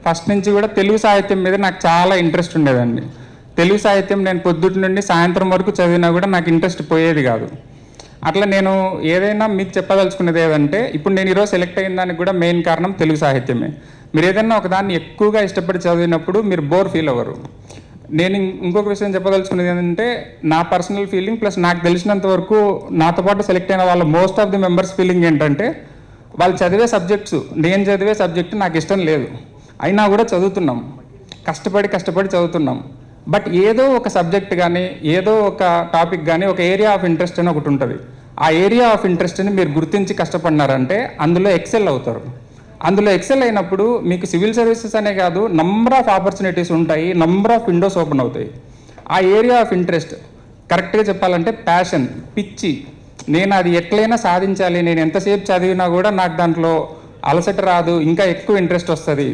First నుంచి కూడా తెలుగు సాహిత్యం మీద నాకు చాలా ఇంట్రెస్ట్ ఉండేదండి. తెలుగు సాహిత్యం నేను పొద్దుటి నుండి సాయంత్రం వరకు చదివినా కూడా నాకు ఇంట్రెస్ట్ పోయేది కాదు. అట్లా నేను ఏదైనా మీకు చెప్పదలుచుకునేది ఏదంటే, ఇప్పుడు నేను ఈరోజు సెలెక్ట్ అయిన దానికి కూడా మెయిన్ కారణం తెలుగు సాహిత్యమే. మీరు ఏదైనా ఒకదాన్ని ఎక్కువగా ఇష్టపడి చదివినప్పుడు మీరు బోర్ ఫీల్ అవ్వరు. నేను ఇంకొక విషయం చెప్పదలుచుకునేది ఏంటంటే, నా పర్సనల్ ఫీలింగ్ ప్లస్ నాకు తెలిసినంత వరకు నాతో పాటు సెలెక్ట్ అయిన వాళ్ళ most of the members feeling ఏంటంటే, వాళ్ళు చదివే సబ్జెక్ట్స్, నేను చదివే సబ్జెక్టు నాకు ఇష్టం లేదు, అయినా కూడా చదువుతున్నాం, కష్టపడి చదువుతున్నాం. బట్ ఏదో ఒక సబ్జెక్ట్ కానీ, ఏదో ఒక టాపిక్ కానీ, ఒక ఏరియా ఆఫ్ ఇంట్రెస్ట్ అని ఒకటి ఉంటుంది. ఆ ఏరియా ఆఫ్ ఇంట్రెస్ట్ని మీరు గుర్తించి కష్టపడినారంటే అందులో ఎక్సెల్ అవుతారు. అందులో ఎక్సెల్ అయినప్పుడు మీకు సివిల్ సర్వీసెస్ అనే కాదు, నంబర్ ఆఫ్ ఆపర్చునిటీస్ ఉంటాయి, నంబర్ ఆఫ్ విండోస్ ఓపెన్ అవుతాయి. ఆ ఏరియా ఆఫ్ ఇంట్రెస్ట్, కరెక్ట్గా చెప్పాలంటే ప్యాషన్, పిచ్చి, నేను అది ఎట్లయినా సాధించాలి, నేను ఎంతసేపు చదివినా కూడా నాకు దాంట్లో అలసట రాదు, ఇంకా ఎక్కువ ఇంట్రెస్ట్ వస్తుంది,